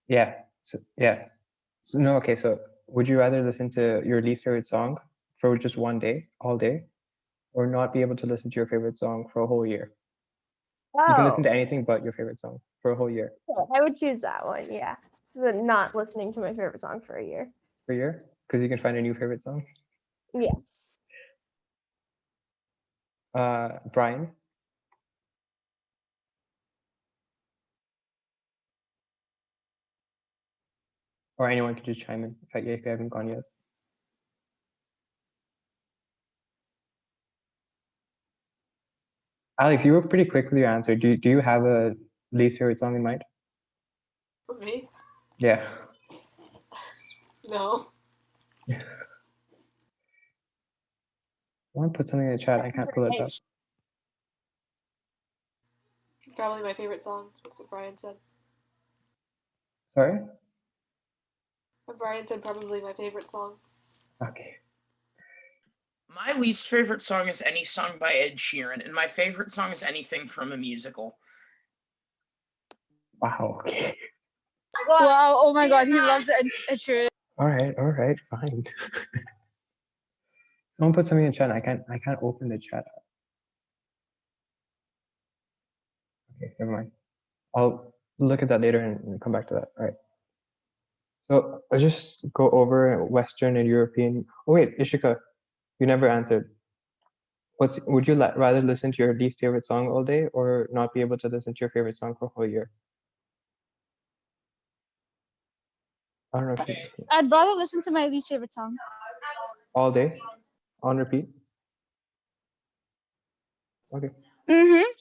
Yeah. So, yeah. So, no, okay. So would you rather listen to your least favorite song for just one day, all day, or not be able to listen to your favorite song for a whole year? You can listen Oh, to anything but your favorite song for a whole year. I would choose that one. Yeah, not listening to my favorite song for a year. Per year? Because you can find a new favorite song. Yeah. Brian? Or anyone could just chime in if you haven't gone yet. Alex, you were pretty quick with your answer. Do you have a least favorite song in mind? For me? Yeah. No. I want to put something in the chat. I can't pull it up. Probably my favorite song. That's what Brian said. Sorry? And Brian said probably my favorite song. Okay. My least favorite song is any song by Ed Sheeran, and my favorite song is anything from a musical. Wow. Okay. Wow! Oh my God, he loves Ed Sheeran. All right, fine. Someone put something in the chat. I can't open the chat. Okay, never mind. I'll look at that later and come back to that. All right. So I'll just go over Western and European. Oh wait, Ishika, you never answered. Would you rather listen to your least favorite song all day or not be able to listen to your favorite song for a whole year? I don't know if you I'd rather listen to my least favorite song. all day on repeat. Okay.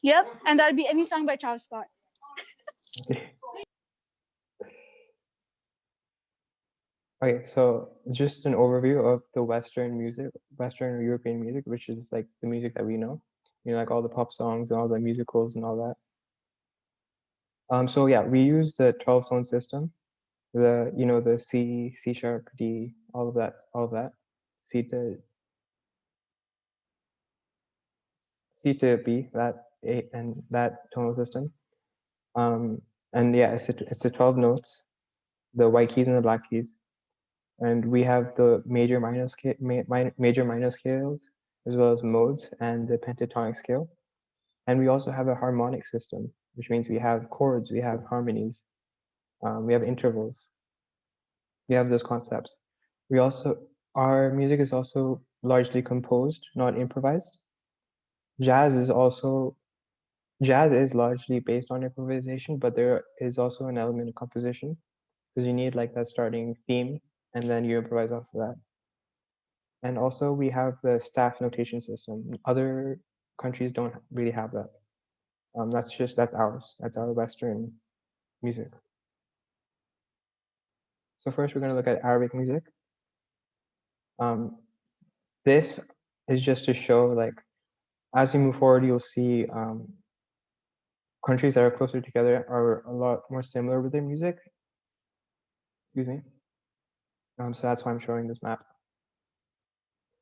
Yep. And that'd be any song by Travis Scott. Okay. Okay, so just an overview of the Western music, Western or European music, which is like the music that we know, like all the pop songs and all the musicals and all that. So yeah, we use the 12 tone system, the C sharp, D, all of that, C to B, that A and that tonal system. And yeah, it's the 12 notes, the white keys and the black keys. And we have the major minor scales, as well as modes and the pentatonic scale. And we also have a harmonic system, which means we have chords, we have harmonies, we have intervals, we have those concepts. Our music is also largely composed, not improvised. Jazz is largely based on improvisation, but there is also an element of composition because you need like that starting theme and then you improvise off of that. And also we have the staff notation system. Other countries don't really have that. That's ours. That's our Western music. So first we're going to look at Arabic music. This is just to show like, as you move forward, you'll see countries that are closer together are a lot more similar with their music. Excuse me. So that's why I'm showing this map.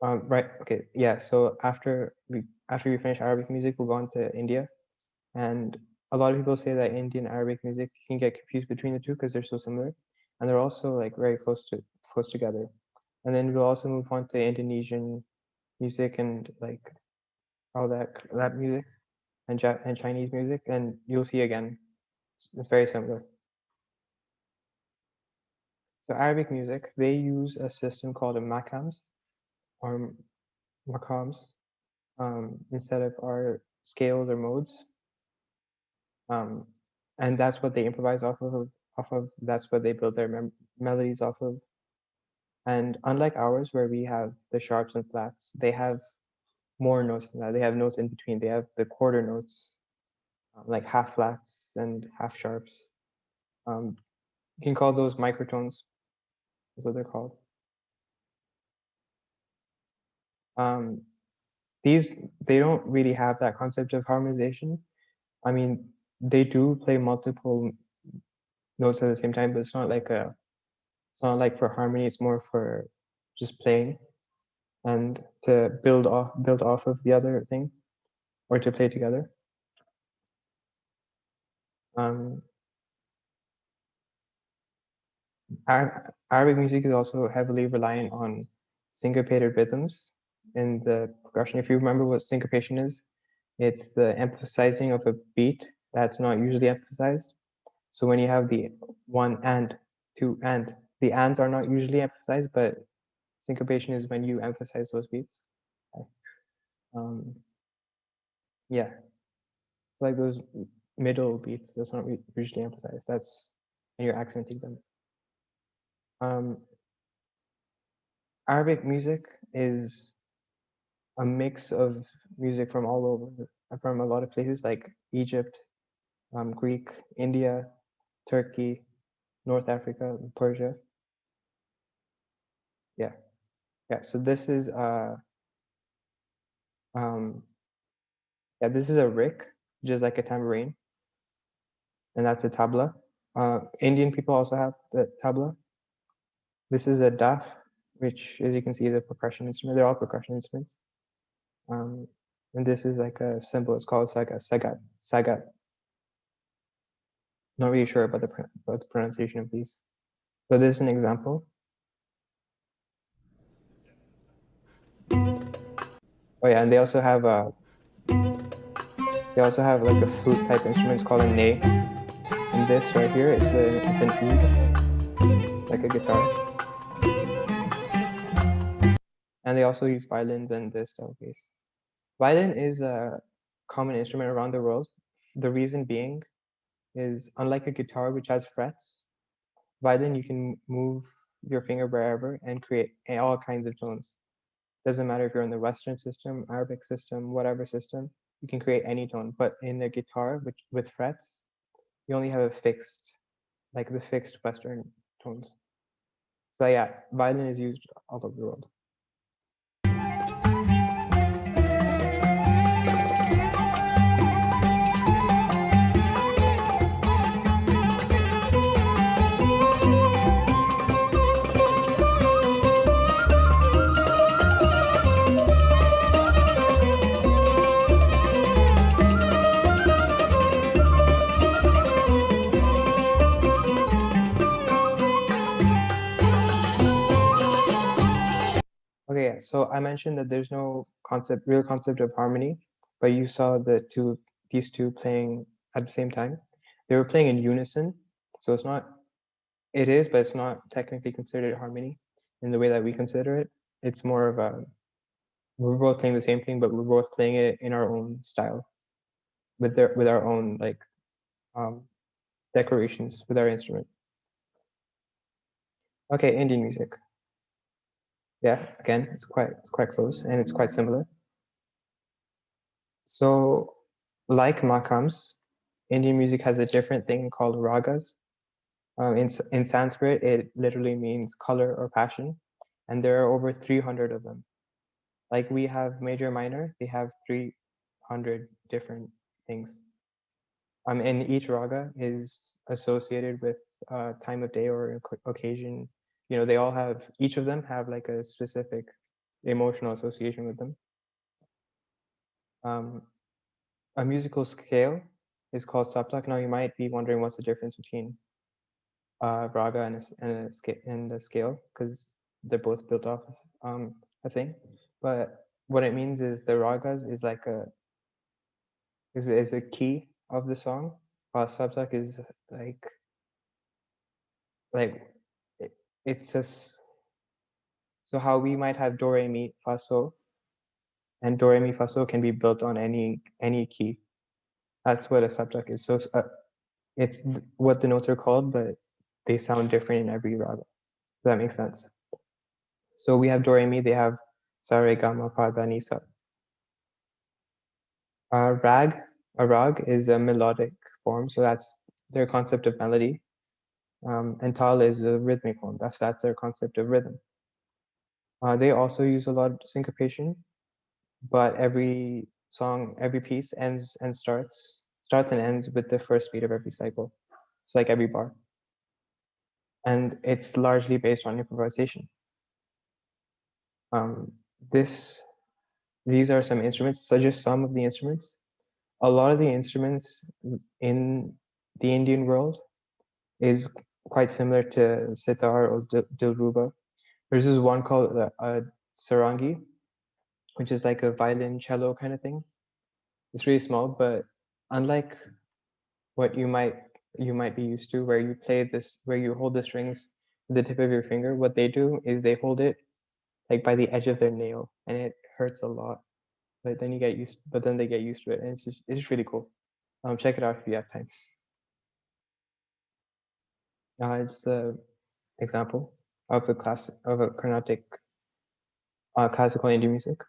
Right. Okay. Yeah. So after we finish Arabic music, we'll go on to India, and a lot of people say that Indian Arabic music can get confused between the two because they're so similar, and they're also like very close together. And then we'll also move on to Indonesian music and like all that music and Chinese music, and you'll see again, it's very similar. So Arabic music, they use a system called a makams or maqams instead of our scales or modes. And that's what they improvise off of. That's what they build their melodies off of. And unlike ours, where we have the sharps and flats, they have more notes than that. They have notes in between. They have the quarter notes, like half flats and half sharps. You can call those microtones. That's what they're called. They don't really have that concept of harmonization. I mean, they do play multiple notes at the same time, but it's not like for harmony. It's more for just playing and to build off of the other thing, or to play together. Arabic music is also heavily reliant on syncopated rhythms in the progression. If you remember what syncopation is, it's the emphasizing of a beat that's not usually emphasized. So when you have the one and, two and, the ands are not usually emphasized, but syncopation is when you emphasize those beats. Um, yeah, like those middle beats, that's not usually emphasized. That's when you're accenting them. Arabic music is a mix of music from all over, from a lot of places like Egypt, Greek, India, Turkey, North Africa, Persia. Yeah, yeah. So this is this is a rick, which is like a tambourine, and that's a tabla. Indian people also have the tabla. This is a daf, which, as you can see, is a percussion instrument. They're all percussion instruments. And this is like a symbol. It's called like a sagat. Sagat. Not really sure about the pronunciation of these. So this is an example. Oh yeah, and they also have like a flute type instrument. It's called a ney. And this right here, it's an oud, like a guitar. And they also use violins and this style bass. Violin is a common instrument around the world. The reason being is, unlike a guitar which has frets, violin you can move your finger wherever and create all kinds of tones. Doesn't matter if you're in the Western system, Arabic system, whatever system, you can create any tone. But in a guitar with frets, you only have a fixed, like the fixed Western tones. So yeah, violin is used all over the world. Okay, so I mentioned that there's no real concept of harmony, but you saw these two playing at the same time. They were playing in unison, so it is, but it's not technically considered harmony in the way that we consider it. It's more of we're both playing the same thing, but we're both playing it in our own style, with our own like decorations with our instrument. Okay, Indian music. Yeah, again, it's quite close and it's quite similar. So, like makams, Indian music has a different thing called ragas. In Sanskrit, it literally means color or passion, and there are over 300 of them. Like we have major, minor, they have 300 different things. And each raga is associated with time of day or occasion. You know, they all have, each of them have like a specific emotional association with them. A musical scale is called saptak. Now you might be wondering what's the difference between raga and a scale, because they're both built off a thing. But what it means is the ragas is like is a key of the song, while saptak is like it's so how we might have do re mi fa so, and do re mi fa so can be built on any key. That's what a saptak is. So it's what the notes are called, but they sound different in every raga. Does that make sense? So we have do re mi, they have sa re ga ma pa da ni sa. A rag is a melodic form, so that's their concept of melody. And tal is a rhythmic form. That's their concept of rhythm. They also use a lot of syncopation, but every song, every piece ends and starts and ends with the first beat of every cycle. It's like every bar. And it's largely based on improvisation. These are some instruments, so just some of the instruments. A lot of the instruments in the Indian world is quite similar to sitar or dilruba. There's this one called sarangi, which is like a violin cello kind of thing. It's really small, but unlike what you might be used to, where you hold the strings with the tip of your finger, what they do is they hold it like by the edge of their nail, and it hurts a lot. But then they get used to it, and it's just really cool. Check it out if you have time. It's an example of a Carnatic classical Indian music.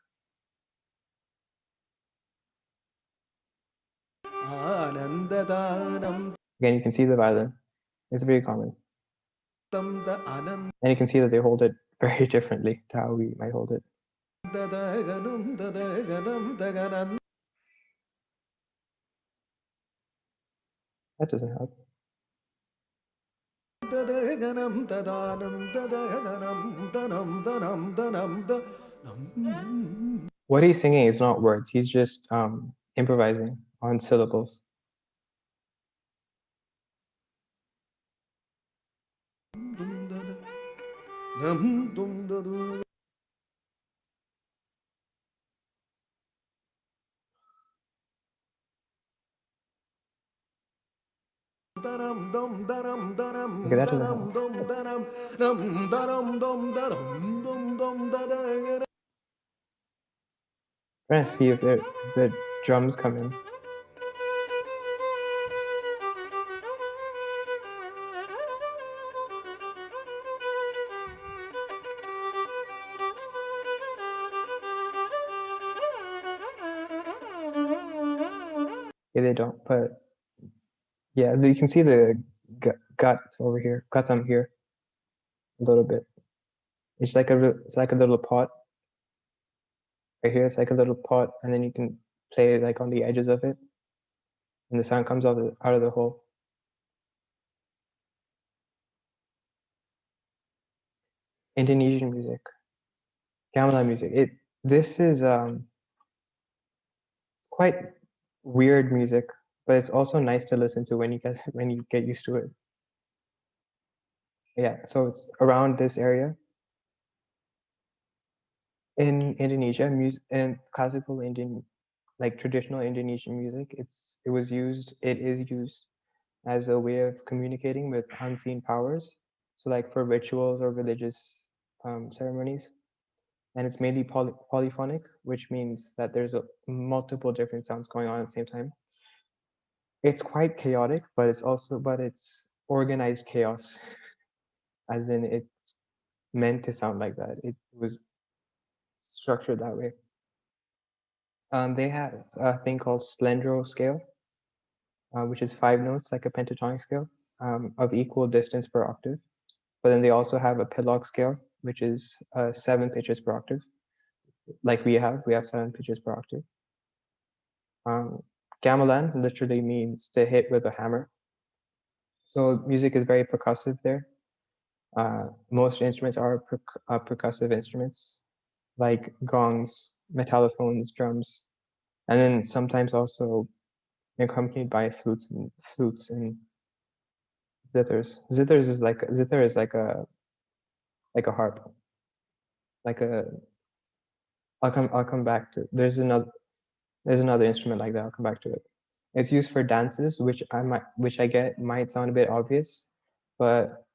Again, you can see the violin. It's very common. And you can see that they hold it very differently to how we might hold it. That doesn't help. What he's singing is not words. He's just improvising on syllables. Okay, that doesn't help. Trying to see if the drums come in. Yeah, they don't, but yeah, you can see the gut over here, gutam here, a little bit. It's like a little pot. Right here, it's like a little pot, and then you can play like on the edges of it, and the sound comes out of the hole. Indonesian music, gamelan music. This is quite weird music, but it's also nice to listen to when you get used to it. Yeah, so it's around this area. In Indonesia, music and classical Indian, like traditional Indonesian music, it is used as a way of communicating with unseen powers. So like for rituals or religious ceremonies. And it's mainly polyphonic, which means that there's multiple different sounds going on at the same time. It's quite chaotic, but it's organized chaos, as in it's meant to sound like that. It was structured that way. They have a thing called slendro scale, which is 5 notes, like a pentatonic scale, of equal distance per octave. But then they also have a pillock scale, which is 7 pitches per octave. Like we have 7 pitches per octave. Gamelan literally means to hit with a hammer. So music is very percussive there. Most instruments are percussive instruments, like gongs, metallophones, drums, and then sometimes also accompanied by flutes and zithers. Zither is like a harp, like a. I'll come back to. There's another instrument like that. I'll come back to it. It's used for dances, which I get might sound a bit obvious, but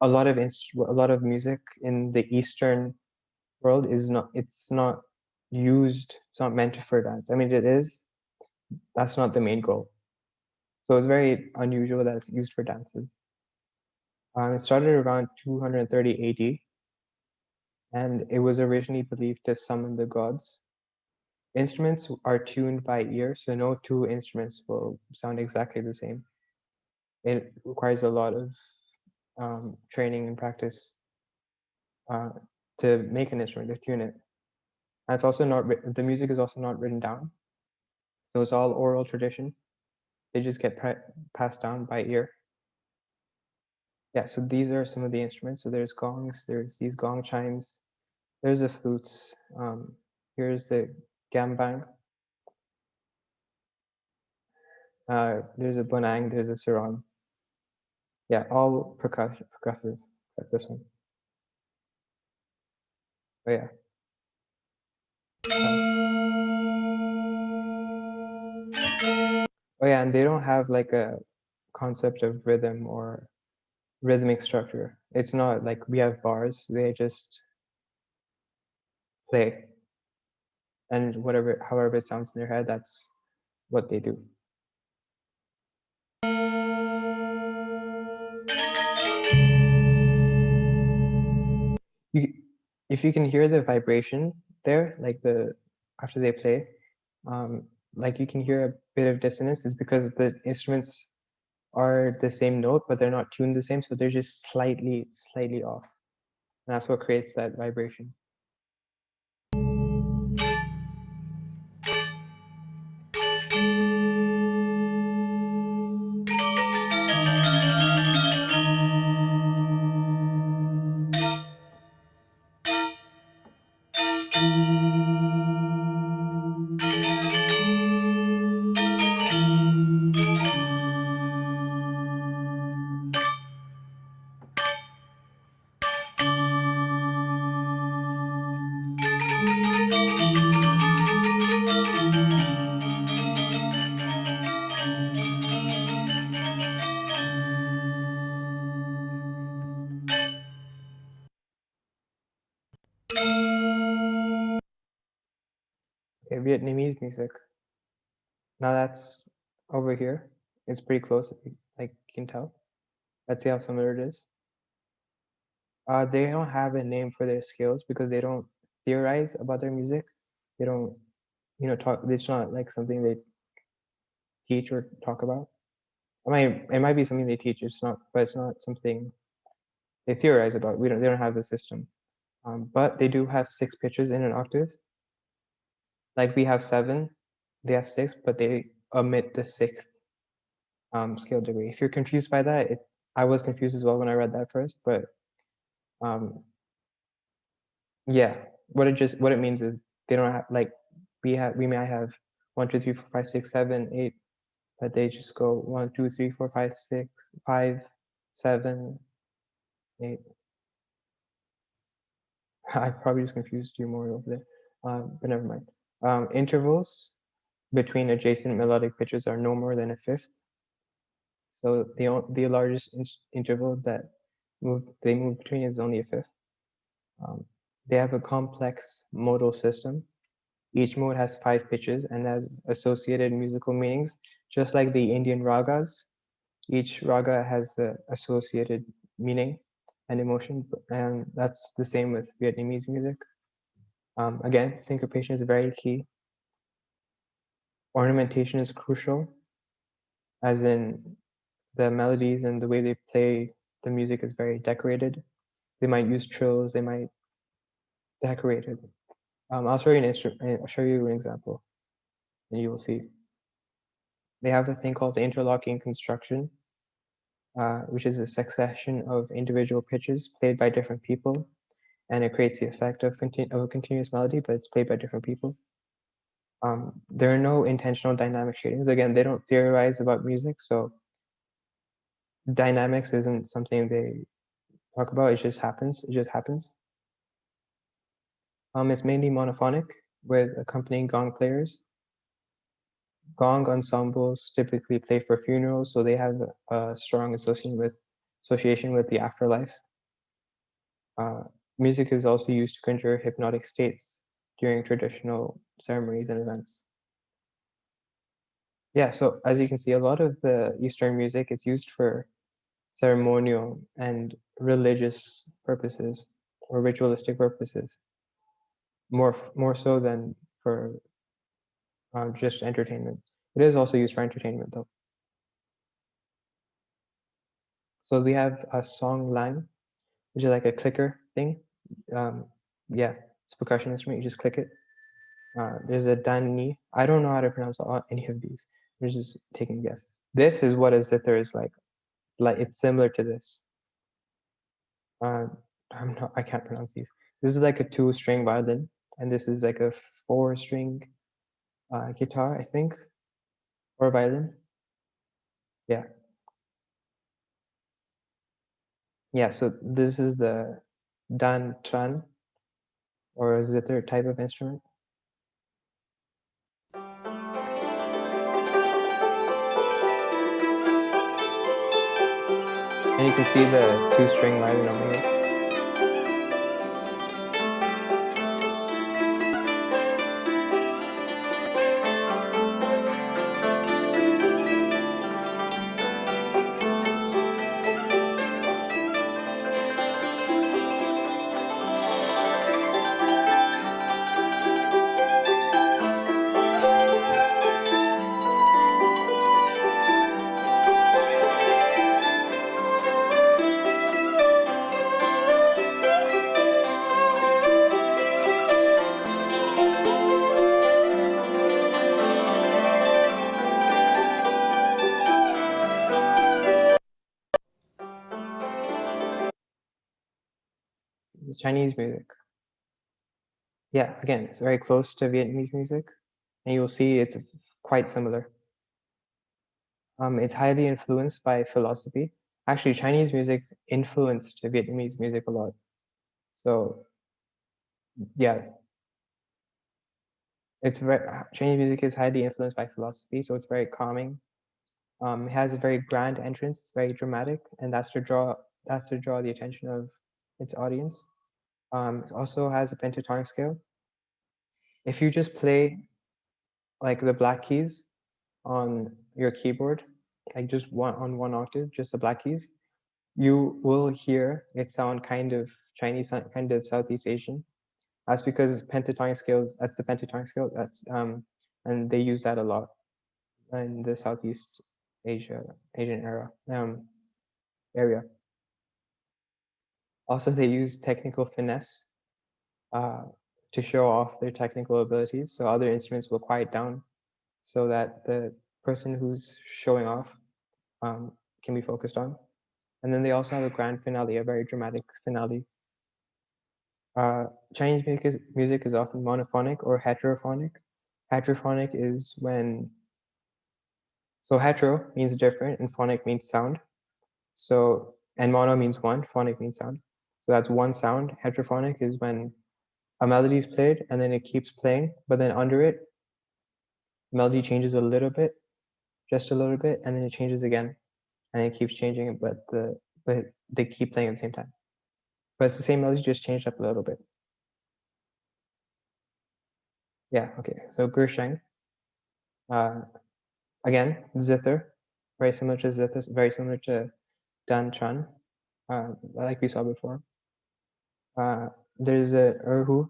a lot of music in the Eastern world is not. It's not used. It's not meant for dance. I mean, it is. That's not the main goal. So it's very unusual that it's used for dances. It started around 230 AD, and it was originally believed to summon the gods. Instruments are tuned by ear, so no two instruments will sound exactly the same. It requires a lot of training and practice to make an instrument, to tune it. And it's also not the music is also not written down, so it's all oral tradition. They just get passed down by ear. Yeah, so these are some of the instruments. So there's gongs, there's these gong chimes, there's the flutes. Here's the gambang. There's a bonang, there's a sarong. Yeah, all progressive, like this one. Oh yeah. Oh yeah, and they don't have like a concept of rhythm or rhythmic structure. It's not like we have bars, they just play. And however it sounds in their head, that's what they do. If you can hear the vibration there, like after they play, like you can hear a bit of dissonance, is because the instruments are the same note, but they're not tuned the same, so they're just slightly off. And that's what creates that vibration. Okay, Vietnamese music. Now that's over here. It's pretty close, like you can tell. Let's see how similar it is. They don't have a name for their scales because they don't theorize about their music. They don't, talk. It's not like something they teach or talk about. It might be something they teach. But it's not something they theorize about. They don't have the system. But they do have 6 pitches in an octave. Like we have 7, they have 6, but they omit the 6th scale degree. If you're confused by that, I was confused as well when I read that first, but yeah, what it means is they don't have, like, we might have 1 2 3 4 5 6 7 8, but they just go 1 2 3 4 5 6 5 7 8. I probably just confused you more over there, but never mind. Intervals between adjacent melodic pitches are no more than a fifth. So the largest interval that they move between is only a fifth. They have a complex modal system. Each mode has 5 pitches and has associated musical meanings, just like the Indian ragas. Each raga has the associated meaning and emotion, and that's the same with Vietnamese music. Again, syncopation is very key. Ornamentation is crucial, as in the melodies and the way they play the music is very decorated. They might use trills, they might decorate it. I'll show you I'll show you an example, and you will see. They have a thing called the interlocking construction, which is a succession of individual pitches played by different people, and it creates the effect of a continuous melody, but it's played by different people. There are no intentional dynamic shadings. Again, they don't theorize about music, so dynamics isn't something they talk about. It just happens. It just happens. It's mainly monophonic with accompanying gong players. Gong ensembles typically play for funerals, so they have a strong association with the afterlife. Music is also used to conjure hypnotic states during traditional ceremonies and events. Yeah, so as you can see, a lot of the Eastern music is used for ceremonial and religious purposes or ritualistic purposes, more so than for just entertainment. It is also used for entertainment though. So we have a song line, which is like a clicker thing. Yeah, it's a percussion instrument. You just click it. There's a dani. I don't know how to pronounce any of these. I'm just taking a guess. This is what a zither is like. Like it's similar to this. I can't pronounce these. This is like a 2-string violin, and this is like a 4-string guitar, I think, or violin. Yeah. Yeah, so this is the dan tran or zither type of instrument. And you can see the 2-string violin over here. Chinese music. Yeah, again, it's very close to Vietnamese music, and you'll see it's quite similar. It's highly influenced by philosophy. Actually, Chinese music influenced Vietnamese music a lot. So, yeah, Chinese music is highly influenced by philosophy, so it's very calming. It has a very grand entrance, it's very dramatic, and that's to draw the attention of its audience. It also has a pentatonic scale. If you just play like the black keys on your keyboard, like just on one octave, just the black keys, you will hear it sound kind of Chinese, kind of Southeast Asian. That's because pentatonic scales. That's the pentatonic scale. And they use that a lot in the Southeast Asian area. Also, they use technical finesse to show off their technical abilities. So other instruments will quiet down so that the person who's showing off can be focused on. And then they also have a grand finale, a very dramatic finale. Chinese music is often monophonic or heterophonic. Heterophonic is when, so hetero means different and phonic means sound. So, and mono means one, phonic means sound. So that's one sound. Heterophonic is when a melody is played and then it keeps playing, but then under it, melody changes a little bit, just a little bit, and then it changes again, and it keeps changing, but they keep playing at the same time. But it's the same melody, just changed up a little bit. Yeah, okay. So Gersheng, again, zither, very similar to zither, very similar to Dan Chan, like we saw before. There's a erhu,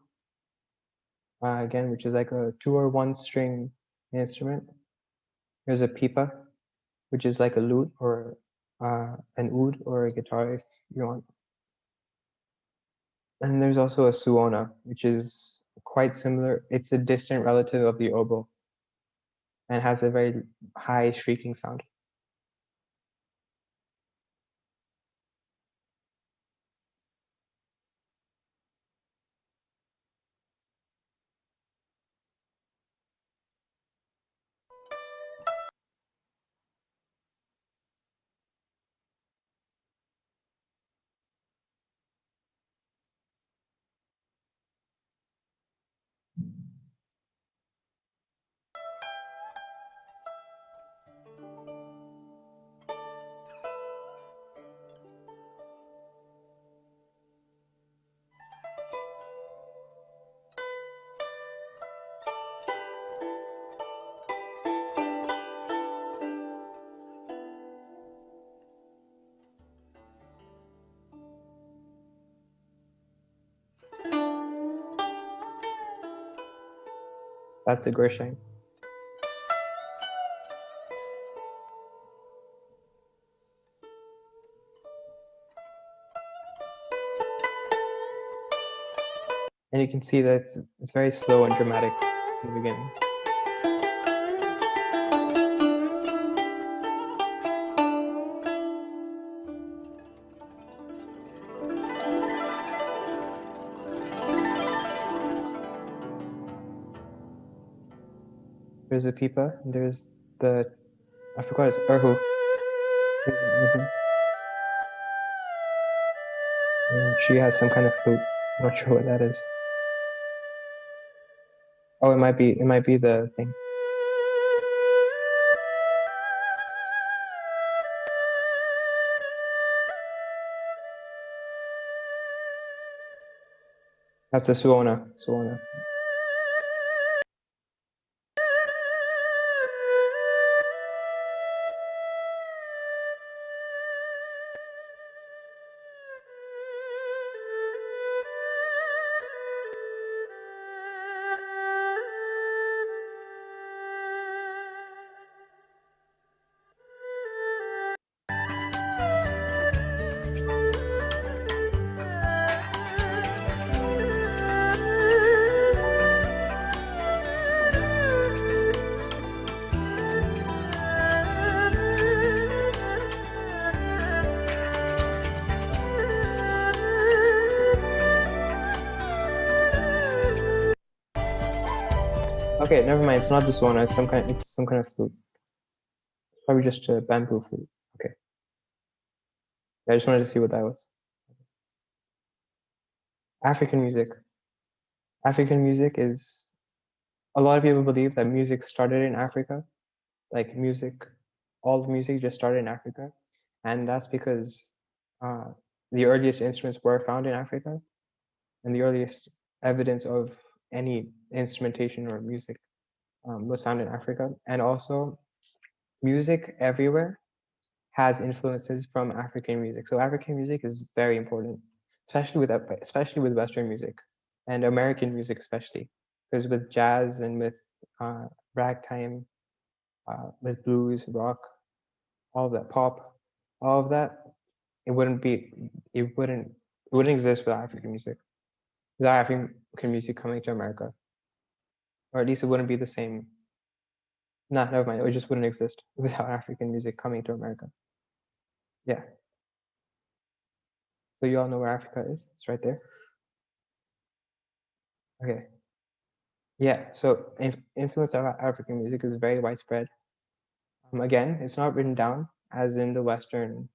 again, which is like a 2 or 1 string instrument. There's a pipa, which is like a lute or an oud or a guitar if you want. And there's also a suona, which is quite similar. It's a distant relative of the oboe and has a very high shrieking sound. That's the Gersheng. And you can see that it's very slow and dramatic in the beginning. There's a pipa, there's the, I forgot it's erhu. She has some kind of flute. I'm not sure what that is. Oh, it might be the thing. That's a suona. Suona. Okay, never mind. It's not the suona. It's some kind of flute. It's probably just a bamboo flute. Okay. I just wanted to see what that was. African music. African music is, a lot of people believe that music started in Africa. Like music, all of music just started in Africa. And that's because the earliest instruments were found in Africa. And the earliest evidence of any instrumentation or music was found in Africa. And also, music everywhere has influences from African music. So African music is very important, especially with Western music and American music especially, because with jazz and with ragtime, with blues, rock, all of that, pop, all of that, it wouldn't exist without African music. Without African music coming to America, or at least it wouldn't be the same. Nah, never mind. It just wouldn't exist without African music coming to America. Yeah. So you all know where Africa is. It's right there. Okay. Yeah. So influence of African music is very widespread. Again, it's not written down as in the Western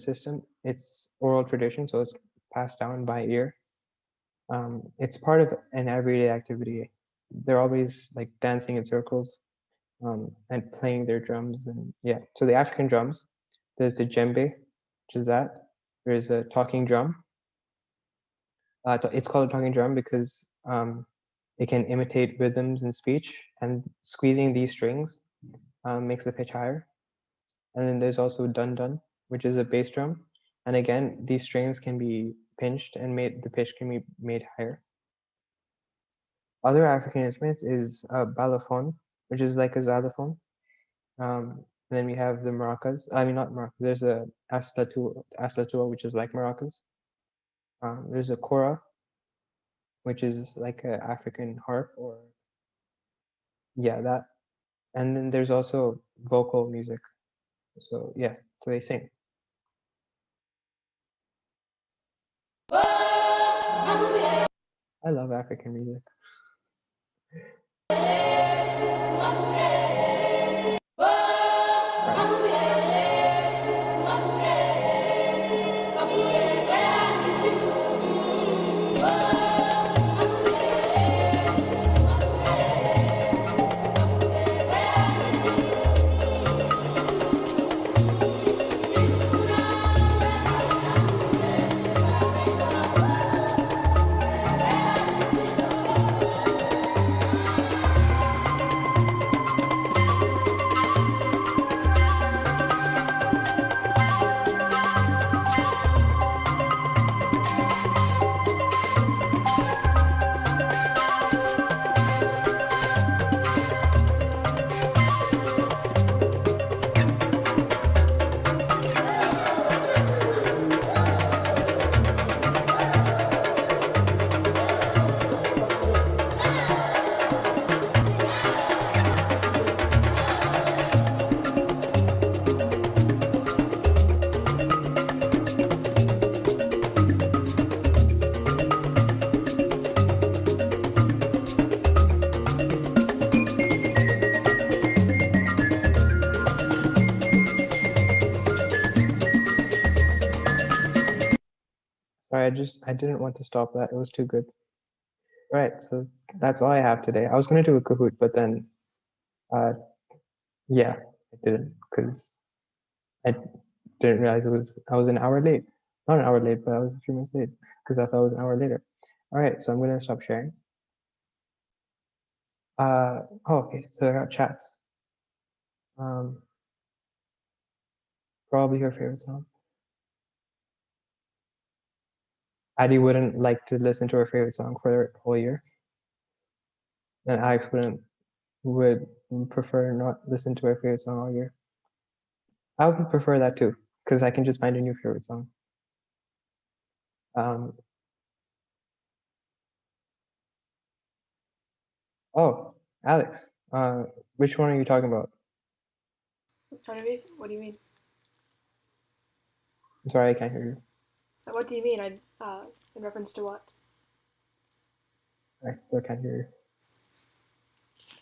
system. It's oral tradition, so it's passed down by ear. It's part of an everyday activity. They're always like dancing in circles and playing their drums. And yeah, so the African drums, there's the djembe, which is that. There's a talking drum. It's called a talking drum because it can imitate rhythms in speech, and squeezing these strings makes the pitch higher. And then there's also dun dun, which is a bass drum. And again, these strings can be pinched and the pitch can be made higher. Other African instruments is balafon, which is like a xylophone. And then we have the maracas. I mean, not maracas. There's a aslatua, which is like maracas. There's a kora, which is like an African harp, or yeah, that. And then there's also vocal music. So yeah, so they sing. I love African music. Sorry, I didn't want to stop that. It was too good. Right, so that's all I have today. I was gonna do a Kahoot, but then, yeah, I didn't because I didn't realize I was an hour late. Not an hour late, but I was a few minutes late because I thought it was an hour later. All right, so I'm gonna stop sharing. Oh, okay, so I got chats. Probably your favorite song. Addie wouldn't like to listen to her favorite song for the whole year. And Alex would prefer not listen to her favorite song all year. I would prefer that too, because I can just find a new favorite song. Oh, Alex, which one are you talking about? Pardon me? What do you mean? I'm sorry, I can't hear you. What do you mean? In reference to what? I still can't hear you.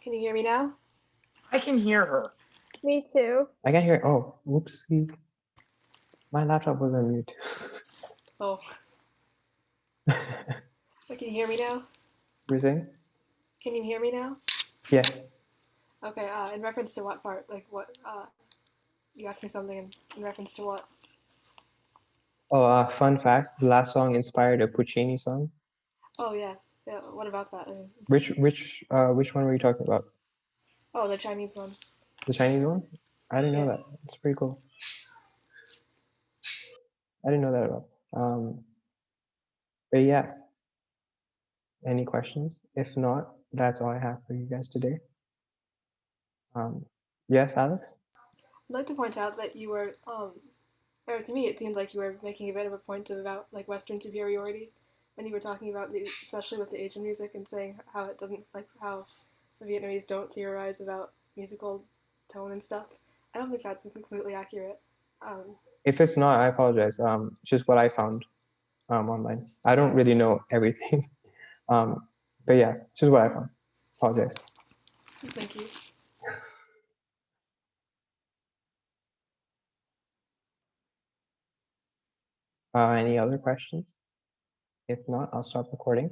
Can you hear me now? I can hear her. Me too. I can't hear. Oh, whoopsie. My laptop was on mute. Oh, can you hear me now? You're saying? Can you hear me now? Yeah. Okay. In reference to what part? Like what? You asked me something in reference to what? Oh, fun fact: the last song inspired a Puccini song. Oh yeah. Yeah. What about that? Which one were you talking about? Oh, the Chinese one. The Chinese one? I didn't know Yeah. that. It's pretty cool. I didn't know that at all. But yeah. Any questions? If not, that's all I have for you guys today. Yes, Alex? I'd like to point out that you were, or to me, it seemed like you were making a bit of a point about like Western superiority when you were talking about especially with the Asian music and saying how it doesn't like how the Vietnamese don't theorize about musical tone and stuff. I don't think that's completely accurate. If it's not, I apologize. It's just what I found online. I don't really know everything. But yeah, it's just what I found. Apologize. Thank you. Any other questions? If not, I'll stop recording.